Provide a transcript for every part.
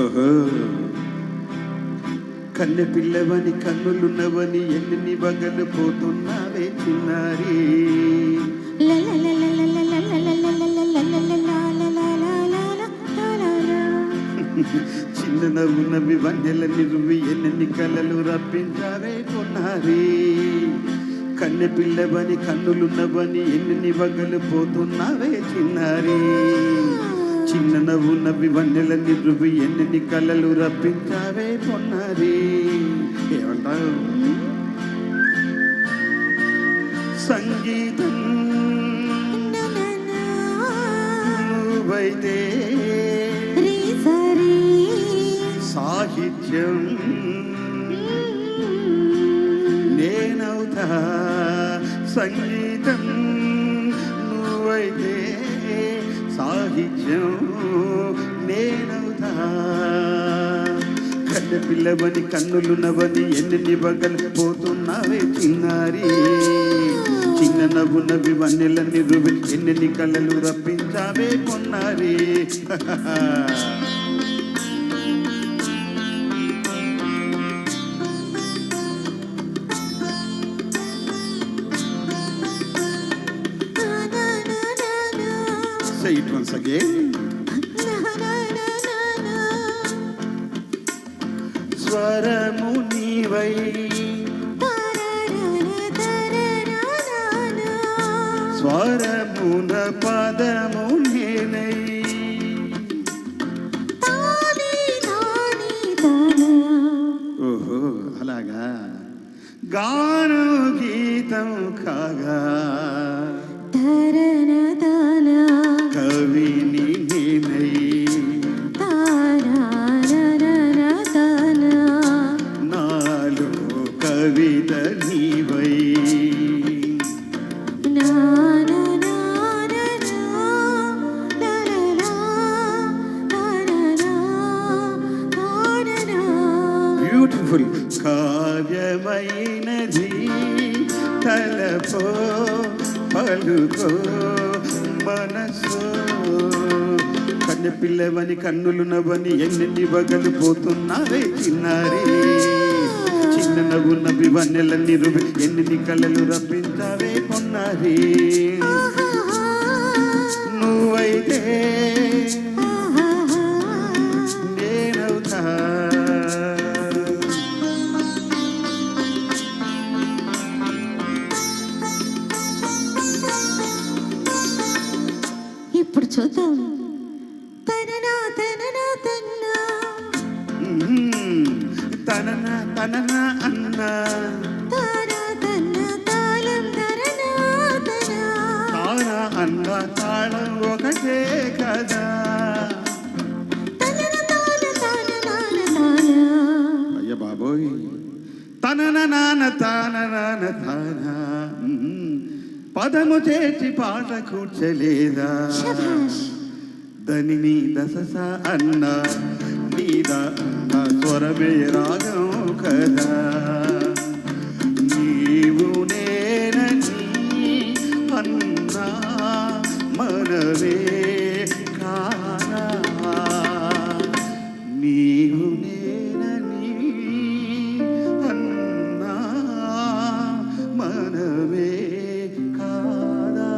ఓహో కన్నె పిల్లవని కన్నులున్నవని ఎన్ని బగలు పోతున్నావే చిన్నారి. చిన్న నవ్వునవి వన్నెల నిరువి ఎన్ని కలలు రప్పించావే కొన్నారి. కన్నె పిల్లవని కన్నులున్నవని ఎన్ని బగలు పోతున్నావే చిన్నారి. చిన్న నవ్వు నవ్వి వన్నెల నిరువి ఎన్ని కలలు రప్పించావే కొన్నారి. ఏమంటావు? సంగీతం నువ్వైతే సాహిత్యం నేనవుతా. సంగీతం నువ్వైతే సాహిత్యం నేనవుతా. కన్నె పిల్లవని కన్నులున్నవని ఎన్ని బగలు పోతున్నావే చిన్నారి. చిన్న నవ్వు నవ్వి వన్నెల నిరువి ఎన్ని కలలు రప్పించావే కొన్నారి. Say it once again. స్వరము నీవై స్వరమున పదము నేనై. ఓహో అలాగా గాను గీతం కాగా కవిని నేనై. నాలో కవిత నీవై. బ్యూటిఫుల్ కావ్యమైనది తలపో పలుకో మనసు. కన్నె పిల్లవని కన్నులున్నవని ఎన్ని బగలు పోతున్నావే చిన్నారి. చిన్న నవ్వు నవ్వి వన్నెల నిరువి ఎన్ని కలలు రప్పించావే కొన్నారి. నువ్వైతే నేనవుతా. ఇప్పుడు చూద్దాం. తననా తననా అన్నా తానా అన్న తాళం ఒకటే కదా. అయ్య బాబోయ్ తనన నాన్న తాన నాన్న తానా పదము చేర్చి పాట కూర్చలేదా. దని దసస అన్న నీద స్వరమే రాగం కదా. నీవు నేనని అన్నా మనవే కానా. నీవు నేనని అన్నా మనవే కాదా.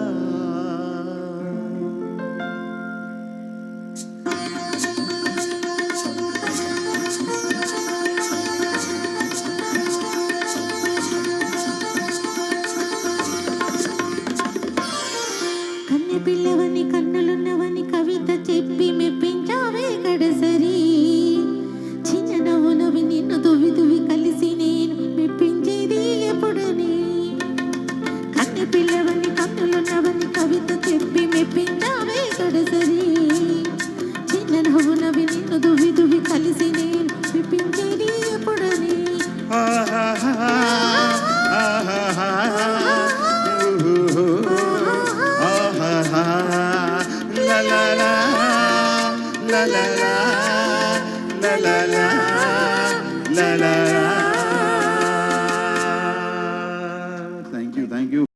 పిల్లవని కన్నులున్నవని కవిత చెప్పి మెప్పించావే గడసరి. చిన్న నవ్వు నవ్వి నిన్ను దువ్వి దువ్వి కలిసి నేను మెప్పించేది ఎప్పుడని. కన్నె పిల్లవని కన్నులున్నవని కవిత చెప్పి మెప్పించావే గడసరి. చిన్న నవ్వు నవ్వి నిన్ను దువ్వి దువ్వి కలిసి నేను మెప్పించేది ఎప్పుడని. La la la la la la la la la.